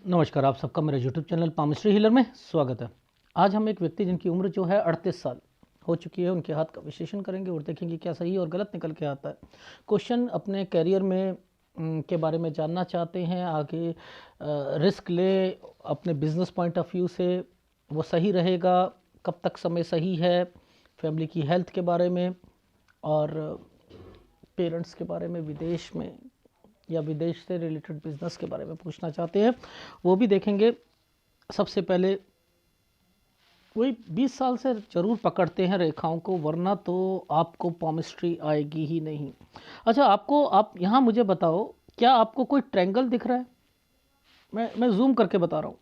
नमस्कार, आप सबका मेरे यूट्यूब चैनल पामिस्ट्री हीलर में स्वागत है। आज हम एक व्यक्ति जिनकी उम्र जो है 38 साल हो चुकी है, उनके हाथ का विश्लेषण करेंगे और देखेंगे क्या सही और गलत निकल के आता है। क्वेश्चन अपने करियर में के बारे में जानना चाहते हैं, आगे रिस्क ले अपने बिजनेस पॉइंट ऑफ व्यू से, वो सही रहेगा, कब तक समय सही है, फैमिली की हेल्थ के बारे में और पेरेंट्स के बारे में, विदेश में या विदेश से रिलेटेड बिजनेस के बारे में पूछना चाहते हैं, वो भी देखेंगे। सबसे पहले वही 20 साल से ज़रूर पकड़ते हैं रेखाओं को, वरना तो आपको पामिस्ट्री आएगी ही नहीं। अच्छा, आप यहाँ मुझे बताओ, क्या आपको कोई ट्रायंगल दिख रहा है? मैं जूम करके बता रहा हूँ।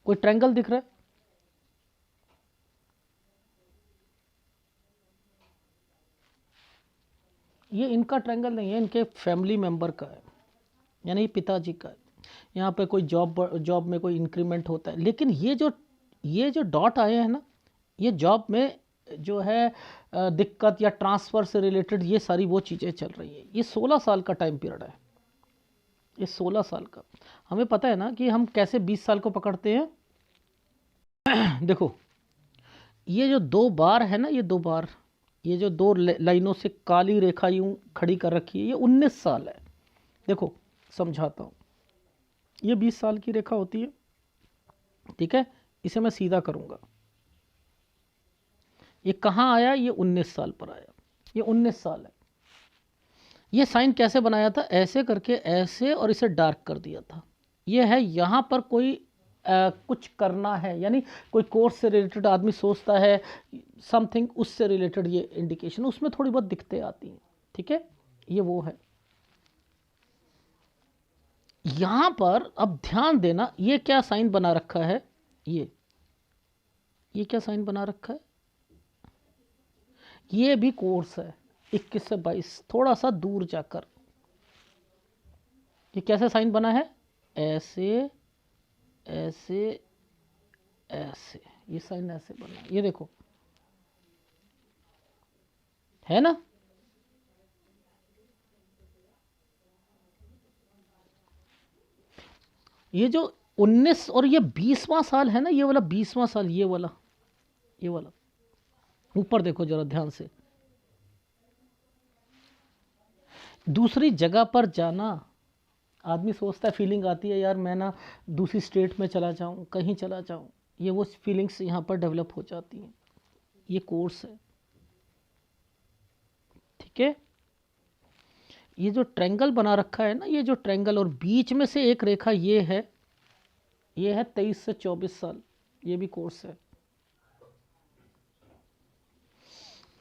कोई ट्रायंगल दिख रहा है? ये इनका ट्रायंगल नहीं है, इनके फैमिली मेंबर का है, यानी पिताजी का है। यहाँ पे कोई जॉब में कोई इंक्रीमेंट होता है, लेकिन ये जो डॉट आए हैं ना, ये जॉब में जो है दिक्कत या ट्रांसफ़र से रिलेटेड ये सारी वो चीज़ें चल रही हैं। ये 16 साल का टाइम पीरियड है, ये 16 साल का। हमें पता है ना कि हम कैसे 20 साल को पकड़ते हैं। देखो, ये जो दो बार है ना, ये दो बार, ये जो दो लाइनों से काली रेखा यूं खड़ी कर रखी है, ये 19 साल है। देखो समझाता हूँ, ये 20 साल की रेखा होती है, ठीक है। इसे मैं सीधा करूँगा, ये कहाँ आया? ये 19 साल पर आया, ये 19 साल है। ये साइन कैसे बनाया था? ऐसे करके, ऐसे, और इसे डार्क कर दिया था। ये है यहाँ पर कोई कुछ करना है, यानी कोई कोर्स से रिलेटेड आदमी सोचता है, समथिंग उससे रिलेटेड ये इंडिकेशन उसमें थोड़ी बहुत दिखते आती हैं, ठीक है। ये वो है। यहाँ पर अब ध्यान देना, ये क्या साइन बना रखा है? ये क्या साइन बना रखा है? ये भी कोर्स है 21 से 22, थोड़ा सा दूर जाकर। ये कैसे साइन बना है? ऐसे ऐसे ऐसे, ये साइन ऐसे बना है, ये देखो, है ना। ये जो 19 और ये 20वां साल है ना, ये वाला 20वां साल, ये वाला ऊपर देखो जरा ध्यान से। दूसरी जगह पर जाना, आदमी सोचता है, फीलिंग आती है, यार मैं ना दूसरी स्टेट में चला जाऊं, कहीं चला जाऊं, ये वो फीलिंग्स यहाँ पर डेवलप हो जाती हैं। ये कोर्स है, ठीक है। ये जो ट्रायंगल बना रखा है ना, ये जो ट्रायंगल, और बीच में से एक रेखा, ये है 23 से 24 साल, ये भी कोर्स है।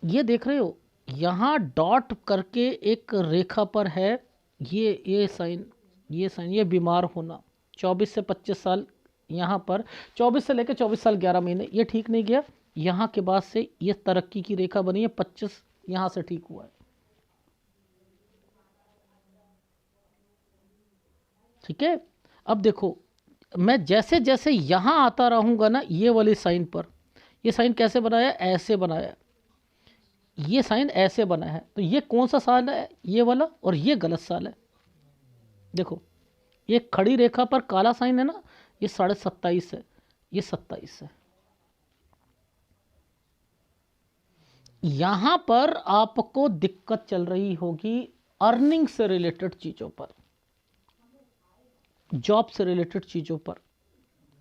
ये देख रहे हो, यहाँ डॉट करके एक रेखा पर है, ये साइन, ये बीमार होना 24 से 25 साल, यहाँ पर 24 से लेकर 24 साल 11 महीने, ये ठीक नहीं गया। यहाँ के बाद से ये तरक्की की रेखा बनी है, 25 यहाँ से ठीक हुआ है, ठीक है। अब देखो, मैं जैसे जैसे यहाँ आता रहूँगा ना, ये वाली साइन पर, ये साइन कैसे बनाया? ऐसे बनाया, ये साइन ऐसे बना है। तो ये कौन सा साल है? ये वाला, और ये गलत साल है। देखो, ये खड़ी रेखा पर काला साइन है ना, ये 27.5 है, ये 27 है। यहां पर आपको दिक्कत चल रही होगी अर्निंग से रिलेटेड चीजों पर, जॉब से रिलेटेड चीजों पर,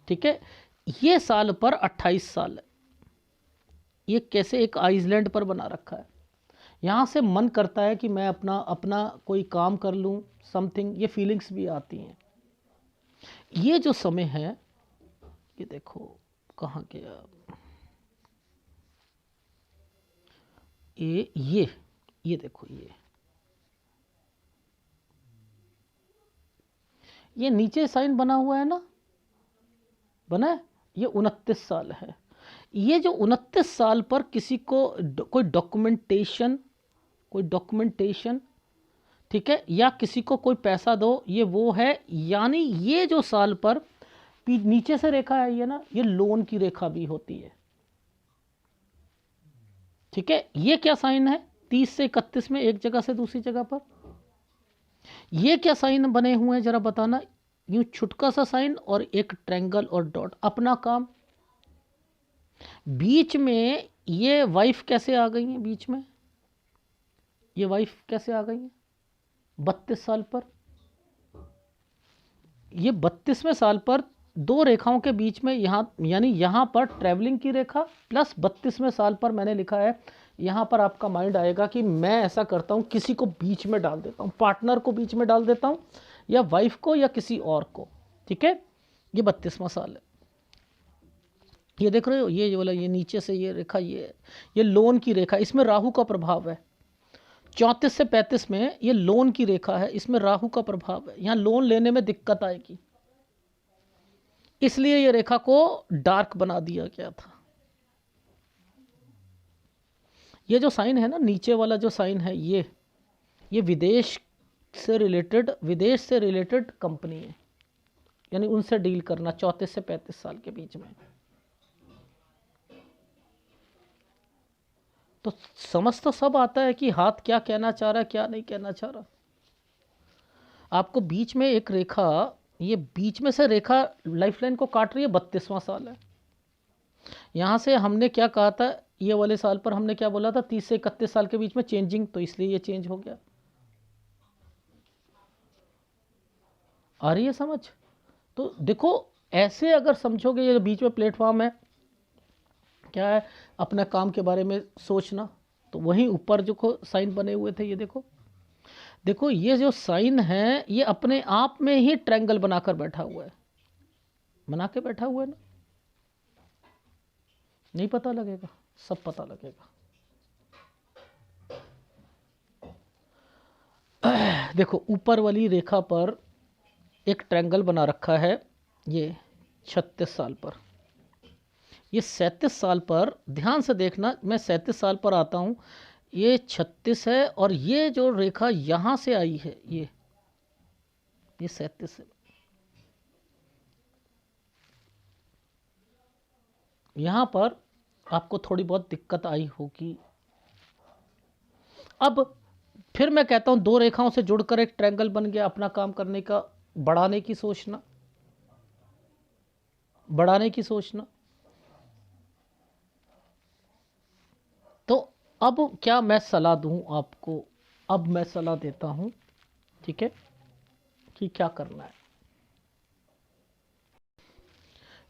ठीक है। ये साल पर 28 साल है। ये कैसे एक आइसलैंड पर बना रखा है। यहाँ से मन करता है कि मैं अपना अपना कोई काम कर लूँ, समथिंग, ये फीलिंग्स भी आती हैं। ये जो समय है, ये देखो कहाँ गया, ये देखो, ये नीचे साइन बना हुआ है ना, बना है, ये 29 साल है। ये जो 29 साल पर किसी को कोई डॉक्यूमेंटेशन, ठीक है, या किसी को कोई पैसा दो, ये वो है। यानी ये जो साल पर नीचे से रेखा है ये ना, ये लोन की रेखा भी होती है, ठीक है। ये क्या साइन है? 30 से 31 में एक जगह से दूसरी जगह पर। ये क्या साइन बने हुए हैं जरा बताना? यूं छुटका सा साइन और एक ट्रायंगल और डॉट, अपना काम। बीच में ये वाइफ कैसे आ गई है, बीच में ये वाइफ कैसे आ गई है 32 साल पर। ये 32वें साल पर दो रेखाओं के बीच में, यहाँ यानी यहाँ पर ट्रैवलिंग की रेखा प्लस 32वें साल पर मैंने लिखा है। यहाँ पर आपका माइंड आएगा कि मैं ऐसा करता हूँ, किसी को बीच में डाल देता हूँ, पार्टनर को बीच में डाल देता हूँ, या वाइफ को या किसी और को। ठीक है, ये 32वां साल है। ये देख रहे हो, ये वाला, ये नीचे से ये रेखा, ये लोन की रेखा, इसमें राहु का प्रभाव है। 34 से 35 में ये लोन की रेखा है, इसमें राहु का प्रभाव है। यहाँ लोन लेने में दिक्कत आएगी, इसलिए ये रेखा को डार्क बना दिया गया था। ये जो साइन है ना, नीचे वाला जो साइन है, ये विदेश से रिलेटेड कंपनी है, यानी उनसे डील करना 34 से 35 साल के बीच में। तो समझ तो सब आता है कि हाथ क्या कहना चाह रहा है, क्या नहीं कहना चाह रहा। आपको बीच में एक रेखा, ये बीच में से रेखा लाइफलाइन को काट रही है, 32वां साल है। यहाँ से हमने क्या कहा था, ये वाले साल पर हमने क्या बोला था, 30 से 31 साल के बीच में चेंजिंग, तो इसलिए ये चेंज हो गया। आ रही है समझ? तो देखो, ऐसे अगर समझोगे, ये बीच में प्लेटफॉर्म है, क्या है, अपने काम के बारे में सोचना, तो वहीं ऊपर जो साइन बने हुए थे, ये देखो देखो, ये जो साइन है ये अपने आप में ही ट्रायंगल बनाकर बैठा हुआ है, बना के बैठा हुआ है ना। नहीं पता लगेगा, सब पता लगेगा। देखो, ऊपर वाली रेखा पर एक ट्रायंगल बना रखा है, ये 36 साल पर। ये 37 साल पर, ध्यान से देखना, मैं 37 साल पर आता हूँ, ये 36 है, और ये जो रेखा यहाँ से आई है, ये 37 है। यहाँ पर आपको थोड़ी बहुत दिक्कत आई होगी। अब फिर मैं कहता हूँ, दो रेखाओं से जुड़कर एक ट्रायंगल बन गया, अपना काम करने का, बढ़ाने की सोचना, बढ़ाने की सोचना। तो अब क्या मैं सलाह दूं आपको, अब मैं सलाह देता हूं, ठीक है, कि क्या करना है।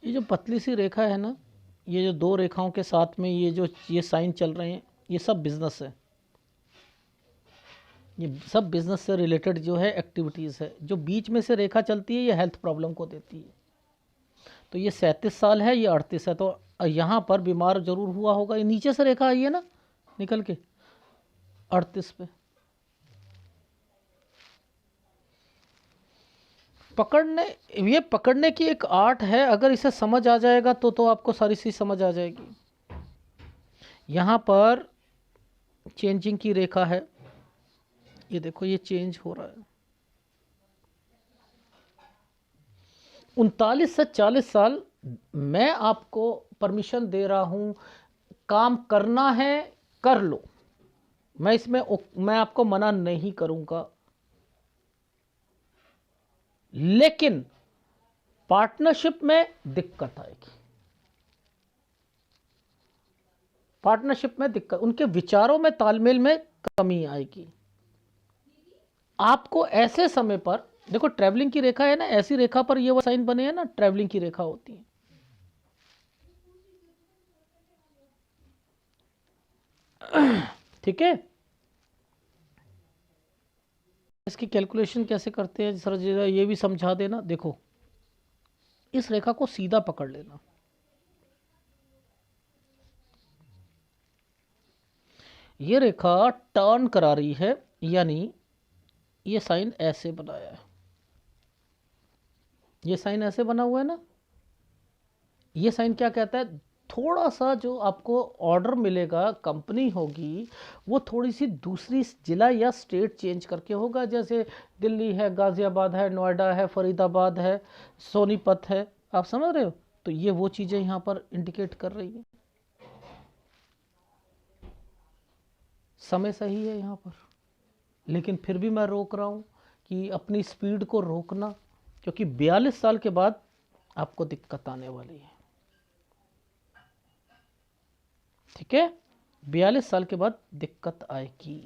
ये जो पतली सी रेखा है ना, ये जो दो रेखाओं के साथ में ये साइन चल रहे हैं, ये सब बिजनेस है, ये सब बिजनेस से रिलेटेड जो है एक्टिविटीज़ है। जो बीच में से रेखा चलती है, ये हेल्थ प्रॉब्लम को देती है। तो ये 37 साल है, ये 38 है, तो यहाँ पर बीमार जरूर हुआ होगा। ये नीचे से रेखा आई है ना निकल के 38 पे। ये पकड़ने की एक आर्ट है, अगर इसे समझ आ जाएगा तो आपको सारी चीज समझ आ जाएगी। यहाँ पर चेंजिंग की रेखा है, ये देखो, ये चेंज हो रहा है। 39 से 40 साल मैं आपको परमिशन दे रहा हूं, काम करना है कर लो, मैं आपको मना नहीं करूंगा, लेकिन पार्टनरशिप में दिक्कत आएगी। पार्टनरशिप में दिक्कत, उनके विचारों में तालमेल में कमी आएगी। आपको ऐसे समय पर, देखो ट्रैवलिंग की रेखा है ना, ऐसी रेखा पर ये वो साइन बने हैं ना, ट्रैवलिंग की रेखा होती है। ठीक है, इसकी कैलकुलेशन कैसे करते हैं सर, ये भी समझा देना। देखो, इस रेखा को सीधा पकड़ लेना, ये रेखा टर्न करा रही है, यानी ये साइन ऐसे बनाया है, ये साइन ऐसे बना हुआ है ना। ये साइन क्या कहता है, थोड़ा सा जो आपको ऑर्डर मिलेगा, कंपनी होगी, वो थोड़ी सी दूसरी जिला या स्टेट चेंज करके होगा। जैसे दिल्ली है, गाज़ियाबाद है, नोएडा है, फरीदाबाद है, सोनीपत है, आप समझ रहे हो। तो ये वो चीज़ें यहाँ पर इंडिकेट कर रही है। समय सही है यहाँ पर, लेकिन फिर भी मैं रोक रहा हूँ कि अपनी स्पीड को रोकना, क्योंकि 42 साल के बाद आपको दिक्कत आने वाली है। ठीक है, 42 साल के बाद दिक्कत आएगी,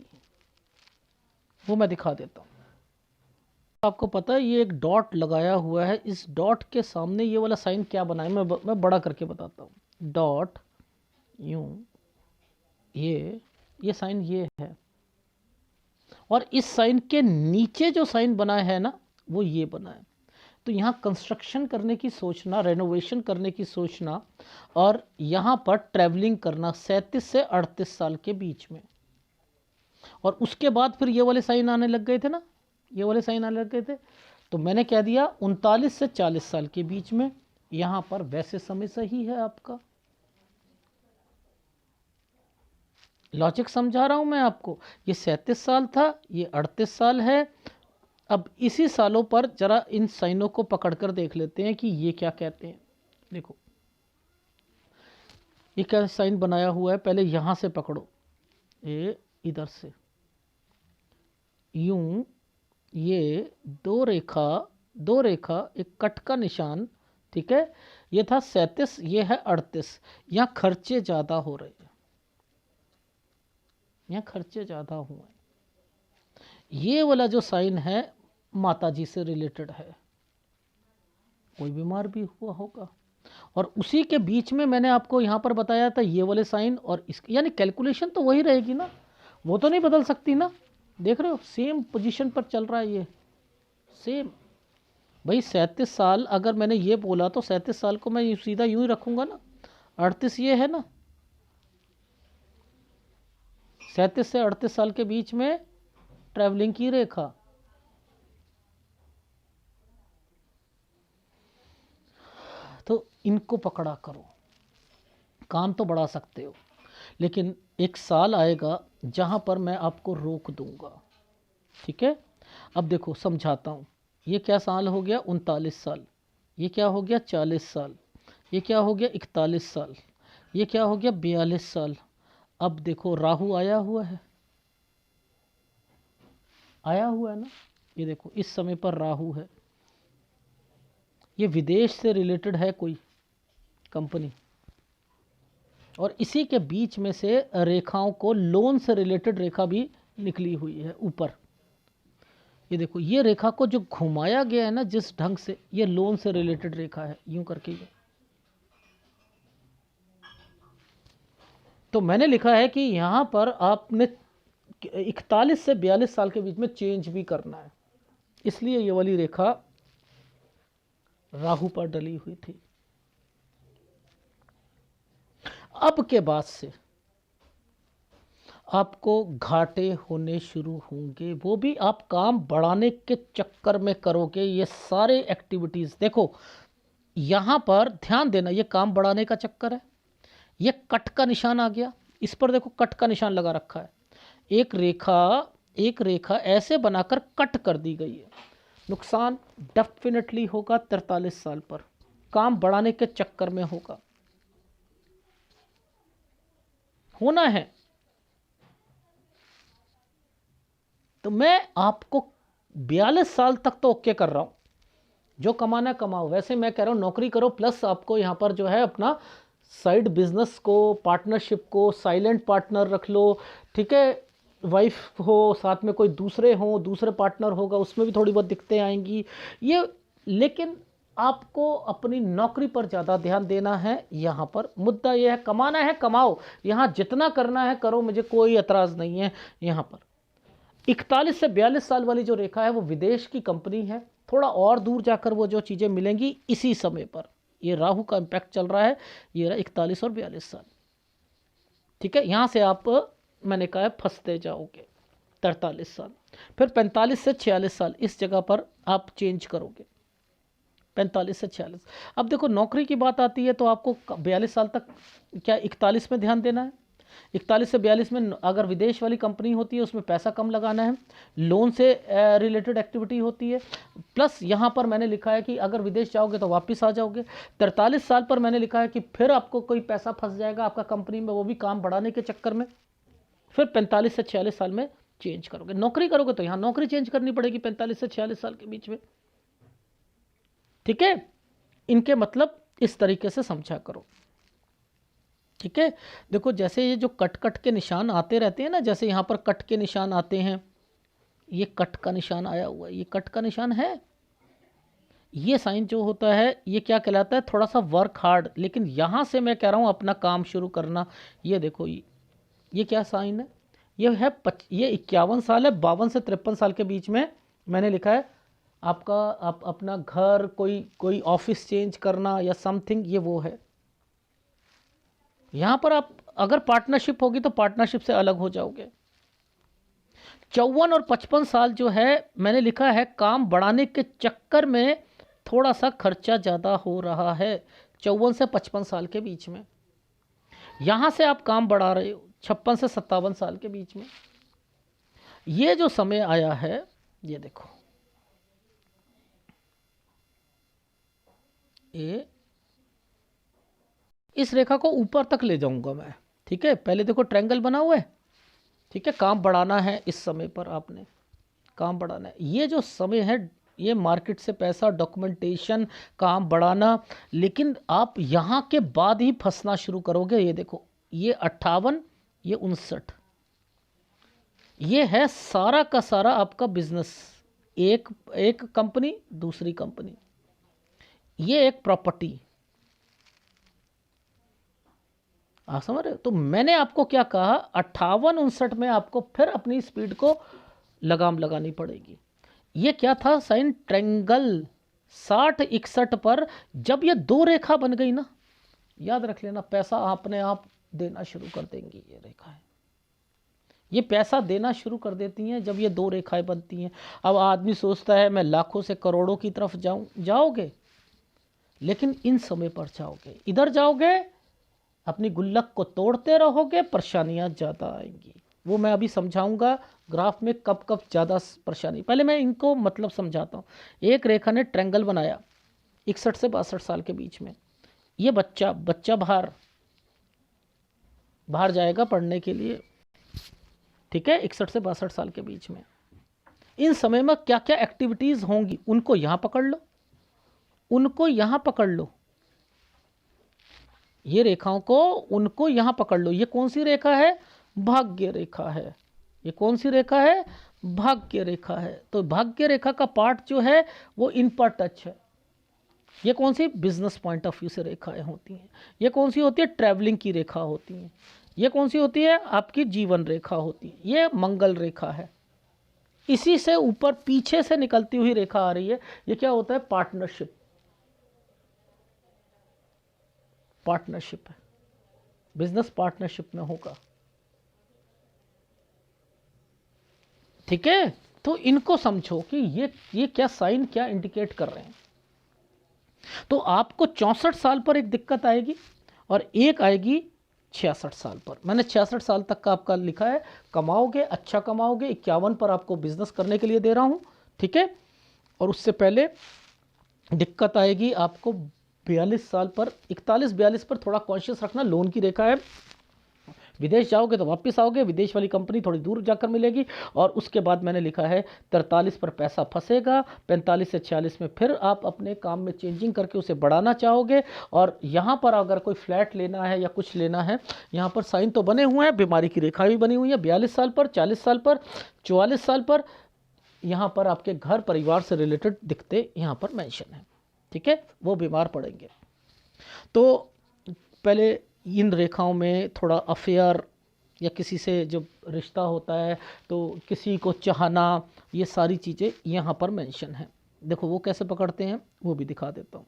वो मैं दिखा देता हूँ। आपको पता है ये एक डॉट लगाया हुआ है, इस डॉट के सामने ये वाला साइन क्या बना है, मैं बड़ा करके बताता हूँ। डॉट यूं, ये साइन ये है, और इस साइन के नीचे जो साइन बना है ना, वो ये बना है। तो यहाँ कंस्ट्रक्शन करने की सोचना, रेनोवेशन करने की सोचना, और यहाँ पर ट्रैवलिंग करना 37 से 38 साल के बीच में। और उसके बाद फिर ये वाले साइन आने लग गए थे ना, ये वाले साइन आने लग गए थे, तो मैंने कह दिया 39 से 40 साल के बीच में। यहाँ पर वैसे समय सही है आपका। लॉजिक समझा रहा हूँ मैं आपको। ये 37 साल था, ये 38 साल है। अब इसी सालों पर जरा इन साइनों को पकड़कर देख लेते हैं कि ये क्या कहते हैं। देखो ये क्या साइन बनाया हुआ है, पहले यहां से पकड़ो, ये इधर से यूं, ये दो रेखा एक कट का निशान। ठीक है, ये था 37, ये है 38। यहाँ खर्चे ज़्यादा हो रहे हैं, यहाँ खर्चे ज़्यादा हुए हैं। ये वाला जो साइन है माता जी से रिलेटेड है, कोई बीमार भी हुआ होगा। और उसी के बीच में मैंने आपको यहाँ पर बताया था ये वाले साइन और इसके, यानी कैलकुलेशन तो वही रहेगी ना, वो तो नहीं बदल सकती ना। देख रहे हो सेम पोजीशन पर चल रहा है ये, सेम। भाई 37 साल अगर मैंने ये बोला तो 37 साल को मैं सीधा यूं ही रखूंगा ना। 38 ये है ना, 37 से 38 साल के बीच में ट्रैवलिंग की रेखा। तो इनको पकड़ा करो, काम तो बढ़ा सकते हो, लेकिन एक साल आएगा जहां पर मैं आपको रोक दूंगा। ठीक है, अब देखो समझाता हूँ। ये क्या साल हो गया, 39 साल। ये क्या हो गया, 40 साल। ये क्या हो गया, 41 साल। ये क्या हो गया, 42 साल। अब देखो राहु आया हुआ है, आया हुआ है ना, ये देखो इस समय पर राहु है। ये विदेश से रिलेटेड है कोई कंपनी, और इसी के बीच में से रेखाओं को लोन से रिलेटेड रेखा भी निकली हुई है ऊपर। ये देखो ये रेखा को जो घुमाया गया है ना जिस ढंग से, ये लोन से रिलेटेड रेखा है, यूं करके ये। तो मैंने लिखा है कि यहां पर आपने 41 से 42 साल के बीच में चेंज भी करना है, इसलिए ये वाली रेखा राहु पर डली हुई थी। अब के बाद से आपको घाटे होने शुरू होंगे, वो भी आप काम बढ़ाने के चक्कर में करोगे ये सारे एक्टिविटीज। देखो यहां पर ध्यान देना, ये काम बढ़ाने का चक्कर है। ये कट का निशान आ गया, इस पर देखो कट का निशान लगा रखा है। एक रेखा ऐसे बनाकर कट कर दी गई है। नुकसान डेफिनेटली होगा 43 साल पर, काम बढ़ाने के चक्कर में होगा, होना है। तो मैं आपको 42 साल तक तो ओके कर रहा हूं, जो कमाना कमाओ। वैसे मैं कह रहा हूं नौकरी करो, प्लस आपको यहां पर जो है अपना साइड बिजनेस को, पार्टनरशिप को, साइलेंट पार्टनर रख लो। ठीक है, वाइफ हो, साथ में कोई दूसरे हो, दूसरे पार्टनर होगा, उसमें भी थोड़ी बहुत दिक्कतें आएंगी ये। लेकिन आपको अपनी नौकरी पर ज़्यादा ध्यान देना है। यहाँ पर मुद्दा यह है, कमाना है कमाओ, यहाँ जितना करना है करो, मुझे कोई एतराज़ नहीं है। यहाँ पर 41 से 42 साल वाली जो रेखा है वो विदेश की कंपनी है। थोड़ा और दूर जाकर वो जो चीज़ें मिलेंगी इसी समय पर, ये राहु का इम्पैक्ट चल रहा है। ये रहा 41 और 42 साल। ठीक है, यहाँ से आप, मैंने कहा है, फंसते जाओगे 43 साल। फिर 45 से 46 साल इस जगह पर आप चेंज करोगे, 45 से 46। अब देखो नौकरी की बात आती है तो आपको 42 साल तक क्या 41 में ध्यान देना है। 41 से 42 में अगर विदेश वाली कंपनी होती है उसमें पैसा कम लगाना है, लोन से रिलेटेड एक्टिविटी होती है। प्लस यहाँ पर मैंने लिखा है कि अगर विदेश जाओगे तो वापस आ जाओगे। 43 साल पर मैंने लिखा है कि फिर आपको कोई पैसा फंस जाएगा आपका कंपनी में, वो भी काम बढ़ाने के चक्कर में। फिर 45 से 46 साल में चेंज करोगे। नौकरी करोगे तो यहाँ नौकरी चेंज करनी पड़ेगी 45 से 46 साल के बीच में। ठीक है, इनके मतलब इस तरीके से समझा करो। ठीक है, देखो जैसे ये जो कट कट के निशान आते रहते हैं ना, जैसे यहाँ पर कट के निशान आते हैं, ये कट का निशान आया हुआ है, ये कट का निशान है, ये साइन जो होता है ये क्या कहलाता है, थोड़ा सा वर्क हार्ड। लेकिन यहाँ से मैं कह रहा हूँ अपना काम शुरू करना। ये देखो ये क्या साइन है, ये है ये 51 साल है, 52 से 53 साल के बीच में मैंने लिखा है आपका, आप अपना घर, कोई ऑफिस चेंज करना या समथिंग, ये वो है। यहाँ पर आप अगर पार्टनरशिप होगी तो पार्टनरशिप से अलग हो जाओगे। 54 और 55 साल जो है मैंने लिखा है काम बढ़ाने के चक्कर में थोड़ा सा खर्चा ज़्यादा हो रहा है, 54 से 55 साल के बीच में। यहाँ से आप काम बढ़ा रहे हो 56 से 57 साल के बीच में। ये जो समय आया है, ये देखो, ये इस रेखा को ऊपर तक ले जाऊंगा मैं। ठीक है, पहले देखो ट्रायंगल बना हुआ है। ठीक है, काम बढ़ाना है, इस समय पर आपने काम बढ़ाना है। ये जो समय है ये मार्केट से पैसा, डॉक्यूमेंटेशन, काम बढ़ाना। लेकिन आप यहाँ के बाद ही फंसना शुरू करोगे। ये देखो, ये 58, ये 59, ये है सारा का सारा आपका बिजनेस। एक कंपनी, दूसरी कंपनी, ये एक प्रॉपर्टी। आप समझ रहे हो? तो मैंने आपको क्या कहा, 58-59 में आपको फिर अपनी स्पीड को लगाम लगानी पड़ेगी। ये क्या था साइन, ट्रायंगल। 60-61 पर जब ये दो रेखा बन गई ना, याद रख लेना, पैसा अपने आप देना शुरू कर देंगी ये रेखाएं। ये पैसा देना शुरू कर देती हैं जब ये दो रेखाएं बनती हैं। अब आदमी सोचता है मैं लाखों से करोड़ों की तरफ जाओगे, लेकिन इन समय पर जाओगे, इधर जाओगे, अपनी गुल्लक को तोड़ते रहोगे, परेशानियां ज़्यादा आएंगी। वो मैं अभी समझाऊंगा ग्राफ में कब कब ज़्यादा परेशानी। पहले मैं इनको मतलब समझाता हूँ। एक रेखा ने ट्रायंगल बनाया 61 से 62 साल के बीच में। ये बच्चा बाहर जाएगा पढ़ने के लिए। ठीक है, 61 से 62 साल के बीच में इन समय में क्या क्या एक्टिविटीज़ होंगी, उनको यहाँ पकड़ लो, उनको यहाँ पकड़ लो, ये रेखाओं को उनको यहां पकड़ लो। ये कौन सी रेखा है, भाग्य रेखा है। ये कौन सी रेखा है, भाग्य रेखा है। तो भाग्य रेखा का पार्ट जो है वो इन पर टच है। ये कौन सी, बिजनेस पॉइंट ऑफ व्यू से रेखाएं होती हैं। ये कौन सी होती है, ट्रैवलिंग की रेखा होती हैं। ये कौन सी होती है, आपकी जीवन रेखा होती है। ये मंगल रेखा है। इसी से ऊपर पीछे से निकलती हुई रेखा आ रही है, ये क्या होता है, पार्टनरशिप है, बिजनेस पार्टनरशिप में होगा। ठीक है, तो इनको समझो कि ये क्या साइन क्या इंडिकेट कर रहे हैं। तो आपको 64 साल पर एक दिक्कत आएगी और एक आएगी 66 साल पर। मैंने 66 साल तक का आपका लिखा है, कमाओगे, अच्छा कमाओगे। 51 पर आपको बिजनेस करने के लिए दे रहा हूं। ठीक है, और उससे पहले दिक्कत आएगी आपको 42 साल पर। 41-42 पर थोड़ा कॉन्शियस रखना, लोन की रेखा है। विदेश जाओगे तो वापस आओगे, विदेश वाली कंपनी थोड़ी दूर जाकर मिलेगी। और उसके बाद मैंने लिखा है 43 पर पैसा फंसेगा। 45 से 46 में फिर आप अपने काम में चेंजिंग करके उसे बढ़ाना चाहोगे। और यहाँ पर अगर कोई फ्लैट लेना है या कुछ लेना है, यहाँ पर साइन तो बने हुए हैं, बीमारी की रेखा भी बनी हुई है। 42 साल पर, 40 साल पर, 44 साल पर, यहाँ पर आपके घर परिवार से रिलेटेड दिखते यहाँ पर मेंशन है। ठीक है, वो बीमार पड़ेंगे। तो पहले इन रेखाओं में थोड़ा अफेयर या किसी से जो रिश्ता होता है तो किसी को चाहना, ये सारी चीज़ें यहाँ पर मेंशन है। देखो वो कैसे पकड़ते हैं वो भी दिखा देता हूँ।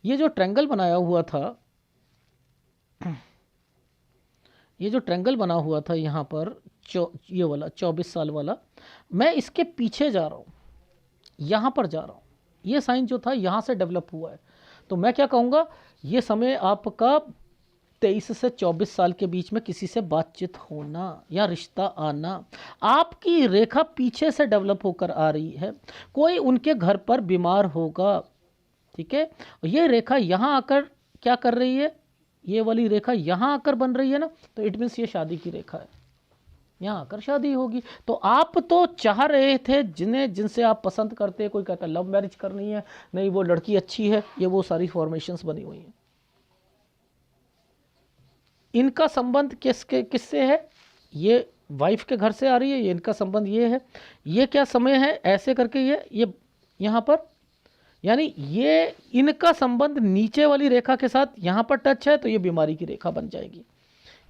ये जो ट्रायंगल बनाया हुआ था, ये जो ट्रायंगल बना हुआ था यहाँ पर ये वाला 24 साल वाला, मैं इसके पीछे जा रहा हूँ, यहाँ पर जा रहा हूँ। ये साइन जो था यहाँ से डेवलप हुआ है। तो मैं क्या कहूँगा, ये समय आपका 23 से 24 साल के बीच में किसी से बातचीत होना या रिश्ता आना। आपकी रेखा पीछे से डेवलप होकर आ रही है, कोई उनके घर पर बीमार होगा। ठीक है, ये रेखा यहाँ आकर क्या कर रही है, ये वाली रेखा यहाँ आकर बन रही है ना, तो इट मीन्स ये शादी की रेखा है। यहाँ आकर शादी होगी। तो आप तो चाह रहे थे जिनसे आप पसंद करते, कोई कहता लव मैरिज करनी है, नहीं वो लड़की अच्छी है, ये वो सारी फॉर्मेशंस बनी हुई हैं। इनका संबंध किससे है? ये वाइफ के घर से आ रही है, ये इनका संबंध ये है। ये क्या समय है ऐसे करके ये यहाँ पर, यानी ये इनका संबंध नीचे वाली रेखा के साथ यहाँ पर टच है, तो ये बीमारी की रेखा बन जाएगी।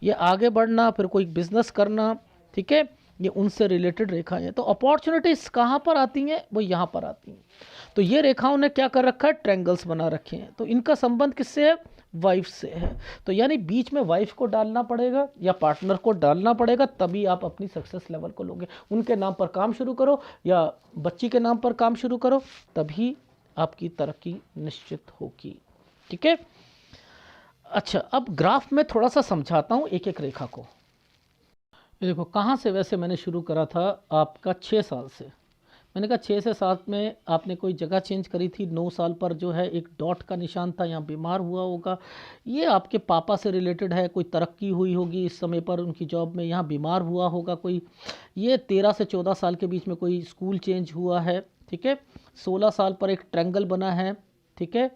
ये आगे बढ़ना, फिर कोई बिजनेस करना, ठीक है, ये उनसे रिलेटेड रेखाएं हैं। तो अपॉर्चुनिटीज कहाँ पर आती हैं? वो यहाँ पर आती हैं। तो ये रेखाओं ने क्या कर रखा है? ट्रायंगल्स बना रखे हैं। तो इनका संबंध किससे है? वाइफ से है। तो यानी बीच में वाइफ को डालना पड़ेगा या पार्टनर को डालना पड़ेगा, तभी आप अपनी सक्सेस लेवल को लोगे। उनके नाम पर काम शुरू करो या बच्ची के नाम पर काम शुरू करो, तभी आपकी तरक्की निश्चित होगी। ठीक है। अच्छा, अब ग्राफ में थोड़ा सा समझाता हूँ एक एक रेखा को। ये देखो कहाँ से, वैसे मैंने शुरू करा था आपका 6 साल से। मैंने कहा 6 से 7 में आपने कोई जगह चेंज करी थी। 9 साल पर जो है एक डॉट का निशान था, यहाँ बीमार हुआ होगा। ये आपके पापा से रिलेटेड है, कोई तरक्की हुई होगी इस समय पर उनकी जॉब में, यहाँ बीमार हुआ होगा कोई। ये 13 से 14 साल के बीच में कोई स्कूल चेंज हुआ है। ठीक है। 16 साल पर एक ट्रायंगल बना है। ठीक है।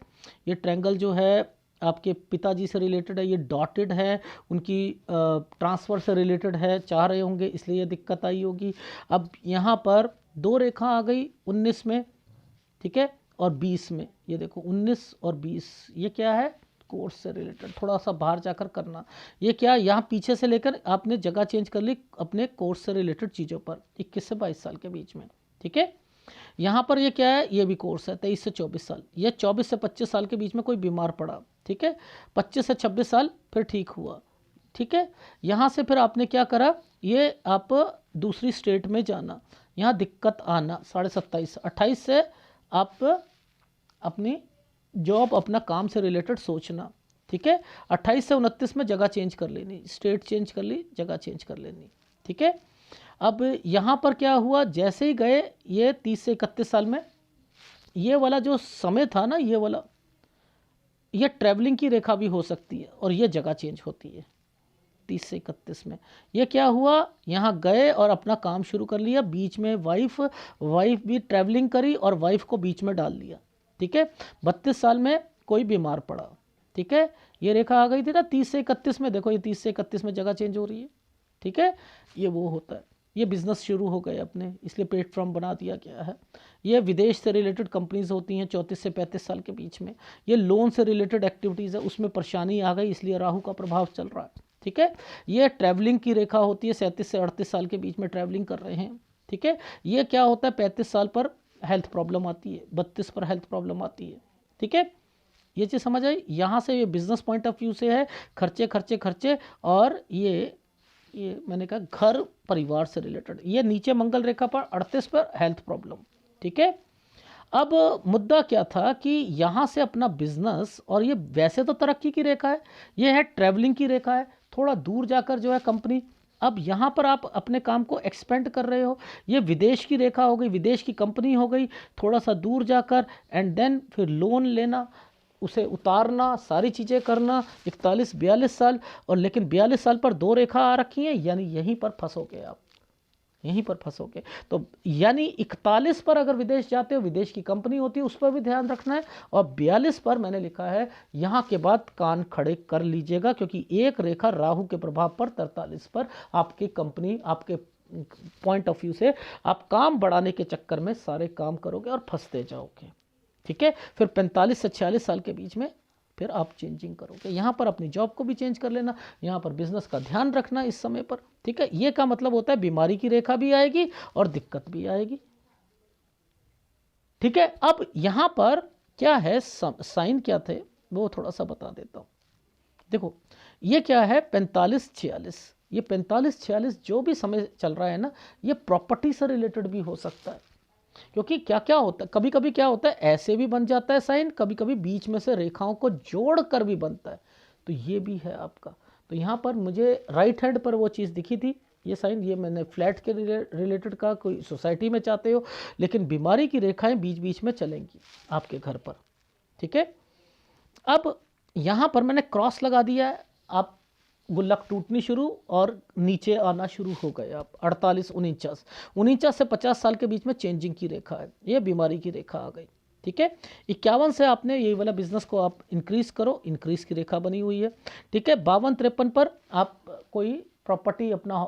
ये ट्रायंगल जो है आपके पिताजी से रिलेटेड है, ये डॉटेड है, उनकी ट्रांसफ़र से रिलेटेड है, चाह रहे होंगे इसलिए ये दिक्कत आई होगी। अब यहाँ पर 2 रेखा आ गई 19 में, ठीक है, और 20 में। ये देखो 19 और 20, ये क्या है? कोर्स से रिलेटेड, थोड़ा सा बाहर जाकर करना। ये क्या, यहाँ पीछे से लेकर आपने जगह चेंज कर ली अपने कोर्स से रिलेटेड चीज़ों पर, 21 से 22 साल के बीच में। ठीक है। यहाँ पर ये क्या है? ये भी कोर्स है 23 से 24 साल। ये 24 से 25 साल के बीच में कोई बीमार पड़ा। ठीक है। 25 से 26 साल फिर ठीक हुआ। ठीक है। यहाँ से फिर आपने क्या करा? ये आप दूसरी स्टेट में जाना, यहाँ दिक्कत आना। 27.5 28 से आप अपनी जॉब, अपना काम से रिलेटेड सोचना। ठीक है। 28 से 29 में जगह चेंज कर लेनी, स्टेट चेंज कर ली, जगह चेंज कर लेनी। ठीक है। अब यहाँ पर क्या हुआ? जैसे ही गए ये 30 से 31 साल में, ये वाला जो समय था ना, ये वाला, ये ट्रैवलिंग की रेखा भी हो सकती है और ये जगह चेंज होती है 30 से 31 में। ये क्या हुआ? यहाँ गए और अपना काम शुरू कर लिया, बीच में वाइफ भी ट्रैवलिंग करी और वाइफ को बीच में डाल दिया। ठीक है। 32 साल में कोई बीमार पड़ा। ठीक है। ये रेखा आ गई थी ना 30 से 31 में, देखो ये 30 से 31 में जगह चेंज हो रही है। ठीक है। ये वो होता है। ये बिज़नेस शुरू हो गए अपने, इसलिए प्लेटफॉर्म बना दिया गया है। ये विदेश से रिलेटेड कंपनीज होती हैं 34 से 35 साल के बीच में। ये लोन से रिलेटेड एक्टिविटीज़ है, उसमें परेशानी आ गई, इसलिए राहु का प्रभाव चल रहा है। ठीक है। ये ट्रैवलिंग की रेखा होती है, 37 से 38 साल के बीच में ट्रैवलिंग कर रहे हैं। ठीक है। ये क्या होता है? 35 साल पर हेल्थ प्रॉब्लम आती है, 32 पर हेल्थ प्रॉब्लम आती है। ठीक है। ये चीज़ समझ आई? यहाँ से ये बिजनेस पॉइंट ऑफ व्यू से है, खर्चे खर्चे खर्चे, और ये मैंने कहा घर परिवार से रिलेटेड। ये नीचे मंगल रेखा पर 38 पर हेल्थ प्रॉब्लम। ठीक है। अब मुद्दा क्या था कि यहाँ से अपना बिजनेस, और ये वैसे तो तरक्की की रेखा है, ये है ट्रैवलिंग की रेखा है, थोड़ा दूर जाकर जो है कंपनी। अब यहाँ पर आप अपने काम को एक्सपेंड कर रहे हो, ये विदेश की रेखा हो गई, विदेश की कंपनी हो गई, थोड़ा सा दूर जाकर, एंड देन फिर लोन लेना, उसे उतारना, सारी चीज़ें करना, 41-42 साल। और लेकिन 42 साल पर 2 रेखा आ रखी हैं, यानी यहीं पर फंसोगे आप, यहीं पर फंसोगे। तो यानी 41 पर अगर विदेश जाते हो, विदेश की कंपनी होती है, उस पर भी ध्यान रखना है। और 42 पर मैंने लिखा है, यहाँ के बाद कान खड़े कर लीजिएगा, क्योंकि एक रेखा राहु के प्रभाव पर 43 पर आपकी कंपनी, आपके पॉइंट ऑफ व्यू से आप काम बढ़ाने के चक्कर में सारे काम करोगे और फंसते जाओगे। ठीक है। फिर 45 से 46 साल के बीच में फिर आप चेंजिंग करोगे। यहाँ पर अपनी जॉब को भी चेंज कर लेना, यहाँ पर बिजनेस का ध्यान रखना इस समय पर। ठीक है। ये का मतलब होता है बीमारी की रेखा भी आएगी और दिक्कत भी आएगी। ठीक है। अब यहाँ पर क्या है, साइन क्या थे वो थोड़ा सा बता देता हूँ। देखो ये क्या है, 45-46। ये 45-46 जो भी समय चल रहा है ना, ये प्रॉपर्टी से रिलेटेड भी हो सकता है। क्योंकि क्या क्या होता है, कभी कभी क्या होता है, ऐसे भी बन जाता है साइन, कभी कभी बीच में से रेखाओं को जोड़कर भी बनता है। तो ये भी है आपका। तो यहाँ पर मुझे राइट हैंड पर वो चीज़ दिखी थी, ये साइन, ये मैंने फ्लैट के रिलेटेड का, कोई सोसाइटी में चाहते हो, लेकिन बीमारी की रेखाएं बीच बीच में चलेंगी आपके घर पर। ठीक है। अब यहाँ पर मैंने क्रॉस लगा दिया है, आप गुल्लक टूटनी शुरू और नीचे आना शुरू हो गए। आप 48 49 49 से 50 साल के बीच में चेंजिंग की रेखा है, ये बीमारी की रेखा आ गई। ठीक है, 51 से आपने ये वाला बिजनेस को आप इंक्रीज करो, इंक्रीज की रेखा बनी हुई है। ठीक है, 52 53 पर आप कोई प्रॉपर्टी अपना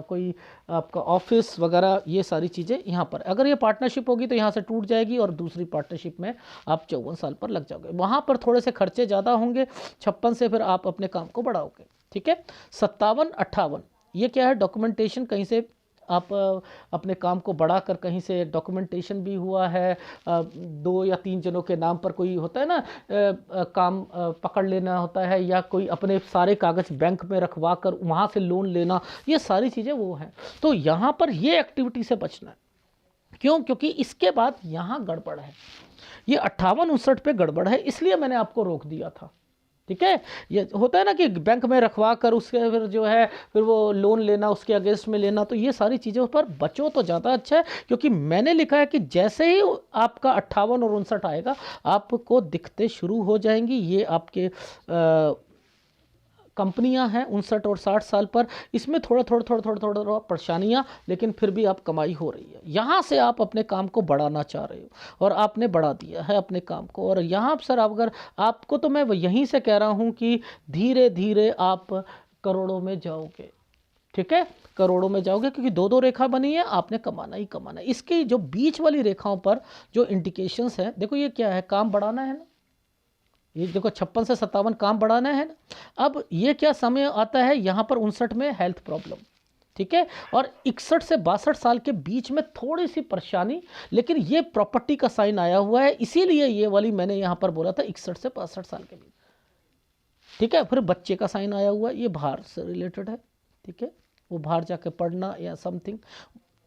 कोई आपका ऑफिस वगैरह ये सारी चीज़ें यहाँ पर, अगर ये पार्टनरशिप होगी तो यहाँ से टूट जाएगी और दूसरी पार्टनरशिप में आप 54 साल पर लग जाओगे। वहाँ पर थोड़े से खर्चे ज़्यादा होंगे। 56 से फिर आप अपने काम को बढ़ाओगे। ठीक है, 57 58 ये क्या है, डॉक्यूमेंटेशन, कहीं से आप अपने काम को बढ़ाकर कहीं से डॉक्यूमेंटेशन भी हुआ है, 2 या 3 जनों के नाम पर कोई होता है ना काम पकड़ लेना होता है, या कोई अपने सारे कागज़ बैंक में रखवा कर वहाँ से लोन लेना, ये सारी चीज़ें वो हैं। तो यहाँ पर ये एक्टिविटी से बचना है। क्यों? क्योंकि इसके बाद यहाँ गड़बड़ है, ये 58 59 पे गड़बड़ है, इसलिए मैंने आपको रोक दिया था। ठीक है, ये होता है ना कि बैंक में रखवा कर उसके फिर जो है फिर वो लोन लेना, उसके अगेंस्ट में लेना, तो ये सारी चीज़ों पर बचो तो ज़्यादा अच्छा है। क्योंकि मैंने लिखा है कि जैसे ही आपका 58 और 59 आएगा आपको दिक्कतें शुरू हो जाएंगी। ये आपके कंपनियां हैं 59 और 60 साल पर, इसमें थोड़ा परेशानियां, लेकिन फिर भी आप कमाई हो रही है। यहाँ से आप अपने काम को बढ़ाना चाह रहे हो और आपने बढ़ा दिया है अपने काम को। और यहाँ सर अगर आपको, तो मैं यहीं से कह रहा हूँ कि धीरे धीरे आप करोड़ों में जाओगे। ठीक है, करोड़ों में जाओगे, क्योंकि 2 2 रेखा बनी है, आपने कमाना ही कमाना है। इसकी जो बीच वाली रेखाओं पर जो इंडिकेशंस है, देखो ये क्या है, काम बढ़ाना है ना, ये देखो 56 से 57 काम बढ़ाना है ना। अब ये क्या समय आता है यहाँ पर 59 में हेल्थ प्रॉब्लम। ठीक है, और 61 से 62 साल के बीच में थोड़ी सी परेशानी, लेकिन ये प्रॉपर्टी का साइन आया हुआ है, इसीलिए ये वाली मैंने यहाँ पर बोला था 61 से 65 साल के बीच। ठीक है, फिर बच्चे का साइन आया हुआ है, ये बाहर से रिलेटेड है। ठीक है, वो बाहर जाके पढ़ना या समथिंग।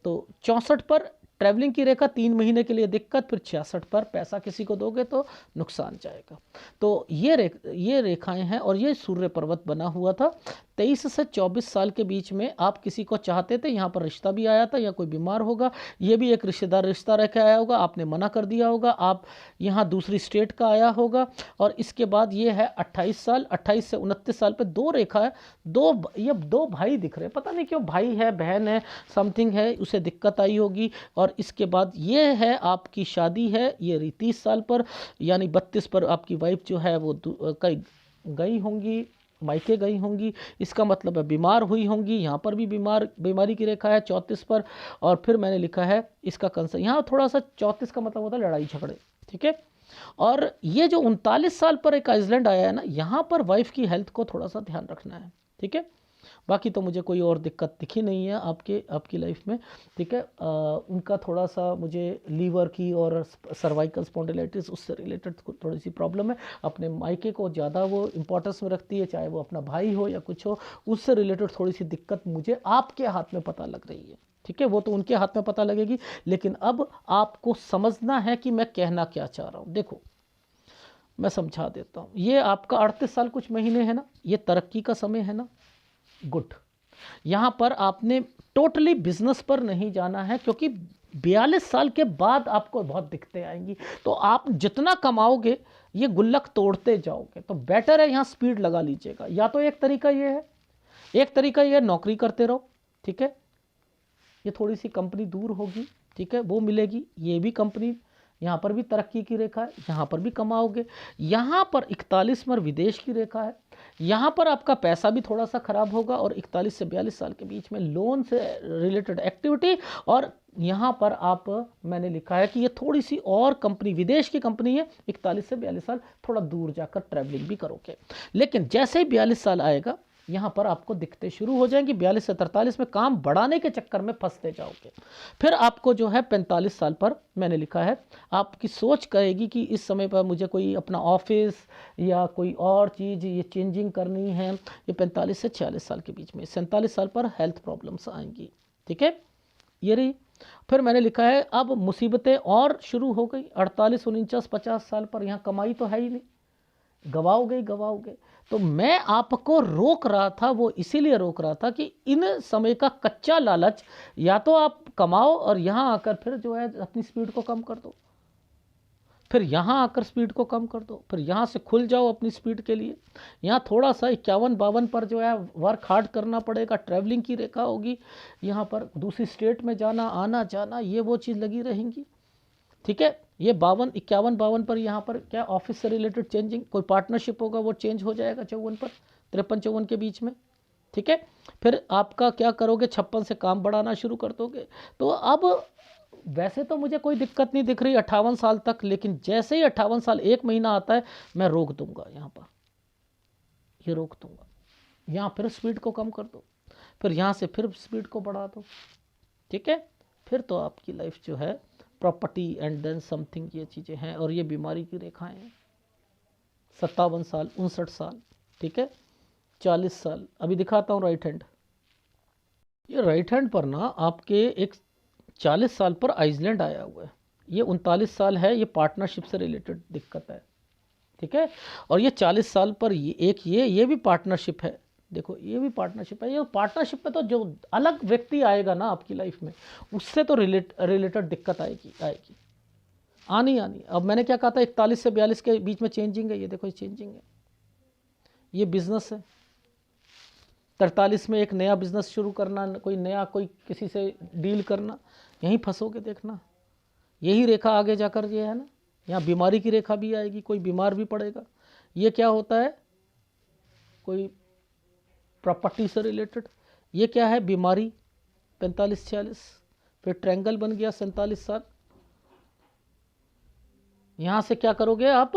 तो 64 पर ट्रैवलिंग की रेखा, 3 महीने के लिए दिक्कत, फिर 66 पर पैसा किसी को दोगे तो नुकसान जाएगा। तो ये रेखाएं हैं, और ये सूर्य पर्वत बना हुआ था। 23 से 24 साल के बीच में आप किसी को चाहते थे, यहाँ पर रिश्ता भी आया था, या कोई बीमार होगा, ये भी एक रिश्तेदार रिश्ता रह के आया होगा, आपने मना कर दिया होगा, आप यहाँ दूसरी स्टेट का आया होगा। और इसके बाद ये है 28 साल, 28 से 29 साल पे 2 रेखा है, ये 2 भाई दिख रहे हैं, पता नहीं क्यों, भाई है बहन है समथिंग है, उसे दिक्कत आई होगी। और इसके बाद ये है आपकी शादी है, ये 30 साल पर, यानी 32 पर आपकी वाइफ जो है वो कहीं गई होंगी, मायके गई होंगी, इसका मतलब है बीमार हुई होंगी। यहाँ पर भी बीमारी की रेखा है 34 पर। और फिर मैंने लिखा है इसका कंसर्न, यहाँ थोड़ा सा 34 का मतलब होता है लड़ाई झगड़े। ठीक है, और ये जो 39 साल पर एक आइसलैंड आया है ना, यहाँ पर वाइफ की हेल्थ को थोड़ा सा ध्यान रखना है। ठीक है, बाकी तो मुझे कोई और दिक्कत दिखी नहीं है आपकी लाइफ में। ठीक है, उनका थोड़ा सा मुझे लीवर की और सर्वाइकल स्पॉन्डिलाइटिस उससे रिलेटेड थोड़ी सी प्रॉब्लम है। अपने मायके को ज़्यादा वो इंपॉर्टेंस में रखती है, चाहे वो अपना भाई हो या कुछ हो, उससे रिलेटेड थोड़ी सी दिक्कत मुझे आपके हाथ में पता लग रही है। ठीक है, वो तो उनके हाथ में पता लगेगी, लेकिन अब आपको समझना है कि मैं कहना क्या चाह रहा हूँ। देखो मैं समझा देता हूँ, ये आपका 38 साल कुछ महीने है ना, ये तरक्की का समय है ना, गुड। यहाँ पर आपने टोटली बिजनेस पर नहीं जाना है, क्योंकि 42 साल के बाद आपको बहुत दिक्कतें आएंगी। तो आप जितना कमाओगे ये गुल्लक तोड़ते जाओगे, तो बेटर है यहाँ स्पीड लगा लीजिएगा। या तो एक तरीका ये है, एक तरीका ये नौकरी करते रहो। ठीक है, ये थोड़ी सी कंपनी दूर होगी, ठीक है, वो मिलेगी, ये भी कंपनी, यहाँ पर भी तरक्की की रेखा है, यहाँ पर भी कमाओगे। यहाँ पर 41 में विदेश की रेखा है, यहाँ पर आपका पैसा भी थोड़ा सा खराब होगा। और 41 से 42 साल के बीच में लोन से रिलेटेड एक्टिविटी। और यहाँ पर आप, मैंने लिखा है कि ये थोड़ी सी और कंपनी, विदेश की कंपनी है, 41 से 42 साल थोड़ा दूर जाकर ट्रैवलिंग भी करोगे। लेकिन जैसे ही 42 साल आएगा यहाँ पर आपको दिक्कतें शुरू हो जाएंगी। 42 से 43 में काम बढ़ाने के चक्कर में फंसते जाओगे। फिर आपको जो है 45 साल पर मैंने लिखा है, आपकी सोच कहेगी कि इस समय पर मुझे कोई अपना ऑफिस या कोई और चीज़ ये चेंजिंग करनी है। ये 45 से 46 साल के बीच में, 47 साल पर हेल्थ प्रॉब्लम्स आएंगी। ठीक है, ये रही। फिर मैंने लिखा है अब मुसीबतें और शुरू हो गई। 48 49 50 साल पर यहाँ कमाई तो है ही नहीं, गवाओगे। तो मैं आपको रोक रहा था, वो इसीलिए रोक रहा था कि इन समय का कच्चा लालच, या तो आप कमाओ और यहाँ आकर फिर जो है अपनी स्पीड को कम कर दो। फिर यहाँ आकर स्पीड को कम कर दो, फिर यहाँ से खुल जाओ अपनी स्पीड के लिए। यहाँ थोड़ा सा 51-52 पर जो है वर्क हार्ड करना पड़ेगा, ट्रैवलिंग की रेखा होगी, यहाँ पर दूसरी स्टेट में जाना आना जाना ये वो चीज़ लगी रहेंगी। ठीक है, ये 51-52 पर यहाँ पर क्या ऑफिस से रिलेटेड चेंजिंग, कोई पार्टनरशिप होगा वो चेंज हो जाएगा 54 पर, 53-54 के बीच में। ठीक है, फिर आपका क्या करोगे, 56 से काम बढ़ाना शुरू कर दोगे। तो अब वैसे तो मुझे कोई दिक्कत नहीं दिख रही 58 साल तक, लेकिन जैसे ही 58 साल 1 महीना आता है मैं रोक दूंगा, यहाँ पर ये रोक दूंगा। यहाँ फिर स्पीड को कम कर दो, फिर यहाँ से फिर स्पीड को बढ़ा दो। ठीक है, फिर तो आपकी लाइफ जो है प्रॉपर्टी एंड देन समथिंग ये चीज़ें हैं। और ये बीमारी की रेखाएं हैं, 57 साल, 59 साल, ठीक है, 40 साल। अभी दिखाता हूँ राइट हैंड। ये राइट हैंड पर ना आपके एक 40 साल पर आइसलैंड आया हुआ है, ये 39 साल है, ये पार्टनरशिप से रिलेटेड दिक्कत है। ठीक है, और ये 40 साल पर ये भी पार्टनरशिप है। देखो ये भी पार्टनरशिप है। ये पार्टनरशिप में तो जो अलग व्यक्ति आएगा ना आपकी लाइफ में, उससे तो रिलेटेड दिक्कत आएगी आनी। अब मैंने क्या कहा था, 41 से 42 के बीच में चेंजिंग है, ये देखो ये चेंजिंग है, ये बिजनेस है। 43 में एक नया बिजनेस शुरू करना, कोई किसी से डील करना, यहीं फंसोगे देखना। यही रेखा आगे जाकर ये है ना, यहाँ बीमारी की रेखा भी आएगी, कोई बीमार भी पड़ेगा। ये क्या होता है, कोई प्रॉपर्टी से रिलेटेड। ये क्या है, बीमारी 45-46, फिर ट्रायंगल बन गया 47 साल। यहाँ से क्या करोगे आप,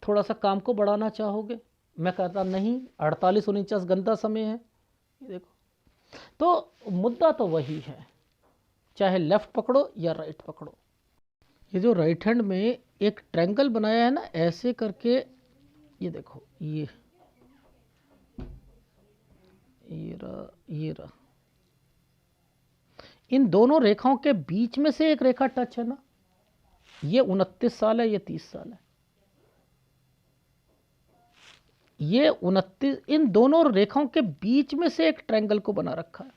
थोड़ा सा काम को बढ़ाना चाहोगे। मैं कहता नहीं, 48-49 गंदा समय है। ये देखो, तो मुद्दा तो वही है, चाहे लेफ्ट पकड़ो या राइट पकड़ो। ये जो राइट हैंड में एक ट्रायंगल बनाया है ना ऐसे करके, ये देखो ये रहा, इन दोनों रेखाओं के बीच में से एक रेखा टच है ना, ये 29 साल है, ये 30 साल है। ये 29, इन दोनों रेखाओं के बीच में से एक ट्रायंगल को बना रखा है,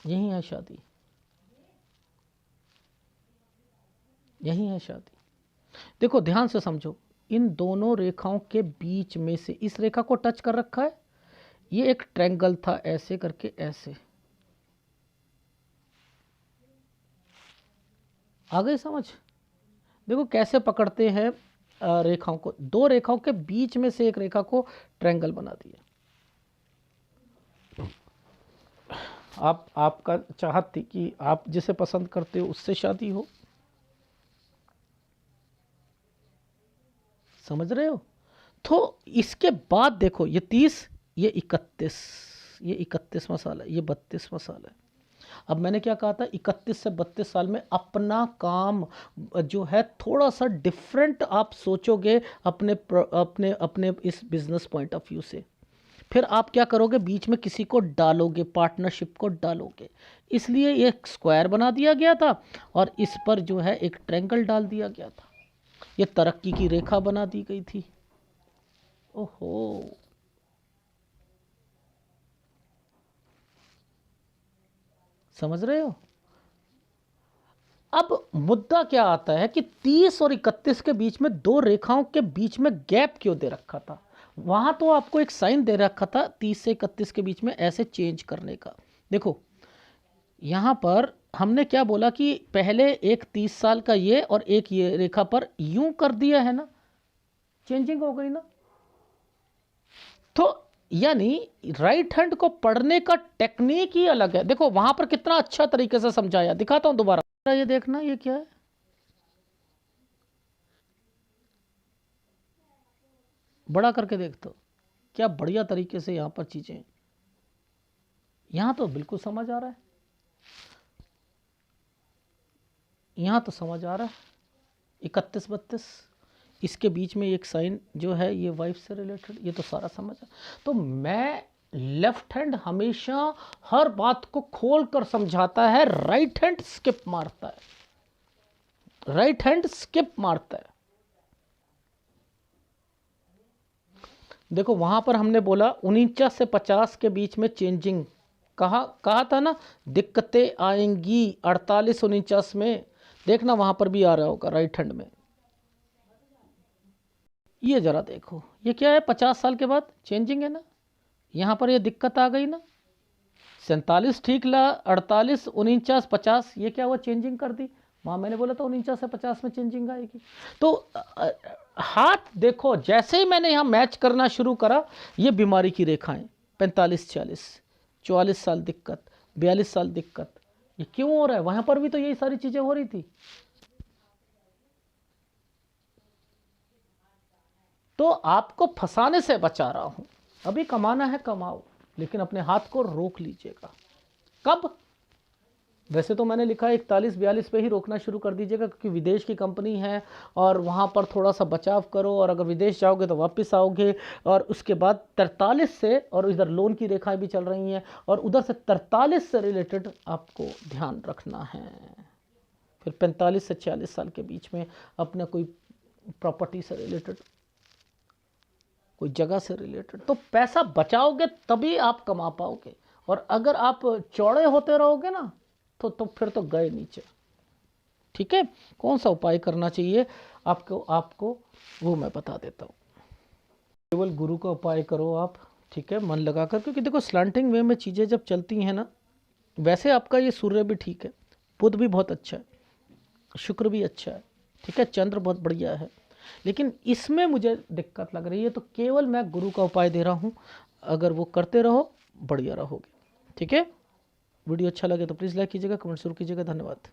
यही है शादी, यही है शादी। देखो ध्यान से समझो, इन दोनों रेखाओं के बीच में से इस रेखा को टच कर रखा है, ये एक ट्रायंगल था ऐसे करके, ऐसे आ गई समझ। देखो कैसे पकड़ते हैं रेखाओं को, दो रेखाओं के बीच में से एक रेखा को ट्रायंगल बना दिया। आपका चाहत थी कि आप जिसे पसंद करते हो उससे शादी हो, समझ रहे हो। तो इसके बाद देखो ये 30, ये 31, ये 31वां साल है, ये 32वां साल है। अब मैंने क्या कहा था, 31 से 32 साल में अपना काम जो है थोड़ा सा डिफरेंट आप सोचोगे अपने इस बिजनेस पॉइंट ऑफ व्यू से। फिर आप क्या करोगे, बीच में किसी को डालोगे, पार्टनरशिप को डालोगे। इसलिए एक स्क्वायर बना दिया गया था और इस पर जो है एक ट्रायंगल डाल दिया गया था। ये तरक्की की रेखा बना दी गई थी। ओहो, समझ रहे हो। अब मुद्दा क्या आता है कि 30 और 31 के बीच में दो रेखाओं के बीच में गैप क्यों दे रखा था। वहां तो आपको एक साइन दे रखा था 30 से 31 के बीच में ऐसे चेंज करने का। देखो यहां पर हमने क्या बोला कि पहले एक 30 साल का ये और एक ये रेखा पर यूं कर दिया है ना, चेंजिंग हो गई ना। तो यानी राइट हैंड को पढ़ने का टेक्निक ही अलग है। देखो वहां पर कितना अच्छा तरीके से समझाया, दिखाता हूं दोबारा। ये देखना, ये क्या है, बड़ा करके देख तो क्या बढ़िया तरीके से यहां पर चीजें, यहां तो बिल्कुल समझ आ रहा है, यहां तो समझ आ रहा है। 31-32 इसके बीच में एक साइन जो है ये वाइफ से रिलेटेड, ये तो सारा समझ आ। तो मैं लेफ्ट हैंड हमेशा हर बात को खोल कर समझाता है, राइट हैंड स्किप मारता है, राइट हैंड स्किप मारता है। देखो वहां पर हमने बोला 49 से 50 के बीच में चेंजिंग, कहा था ना, दिक्कतें आएंगी 48-49 में। देखना वहाँ पर भी आ रहा होगा राइट हैंड में। ये ज़रा देखो, ये क्या है, 50 साल के बाद चेंजिंग है ना, यहाँ पर ये दिक्कत आ गई ना। 47 ठीक ला, 48, 49, 50, ये क्या हुआ, चेंजिंग कर दी। वहाँ मैंने बोला था 49 से 50 में चेंजिंग आएगी। तो हाथ देखो, जैसे ही मैंने यहाँ मैच करना शुरू करा, ये बीमारी की रेखाएं, 45, 40, 44 साल दिक्कत, 42 साल दिक्कत। ये क्यों हो रहा है? वहाँ पर भी तो यही सारी चीज़ें हो रही थी। तो आपको फंसाने से बचा रहा हूं। अभी कमाना है कमाओ, लेकिन अपने हाथ को रोक लीजिएगा। कब? वैसे तो मैंने लिखा है 41-42 पे ही रोकना शुरू कर दीजिएगा, क्योंकि विदेश की कंपनी है और वहाँ पर थोड़ा सा बचाव करो, और अगर विदेश जाओगे तो वापस आओगे। और उसके बाद 43 से, और इधर लोन की रेखाएं भी चल रही हैं, और उधर से 43 से रिलेटेड आपको ध्यान रखना है। फिर 45 से 46 साल के बीच में अपना कोई प्रॉपर्टी से रिलेटेड, कोई जगह से रिलेटेड, तो पैसा बचाओगे तभी आप कमा पाओगे। और अगर आप चौड़े होते रहोगे ना, तो फिर तो गए नीचे। ठीक है, कौन सा उपाय करना चाहिए आपको वो मैं बता देता हूँ। केवल गुरु का उपाय करो आप, ठीक है, मन लगाकर, क्योंकि देखो स्लैंटिंग वे में चीज़ें जब चलती हैं ना, वैसे आपका ये सूर्य भी ठीक है, बुध भी बहुत अच्छा है, शुक्र भी अच्छा है, ठीक है, चंद्र बहुत बढ़िया है, लेकिन इसमें मुझे दिक्कत लग रही है। तो केवल मैं गुरु का उपाय दे रहा हूँ, अगर वो करते रहो बढ़िया रहोगे। ठीक है, वीडियो अच्छा लगे तो प्लीज़ लाइक कीजिएगा, कमेंट जरूर कीजिएगा। धन्यवाद।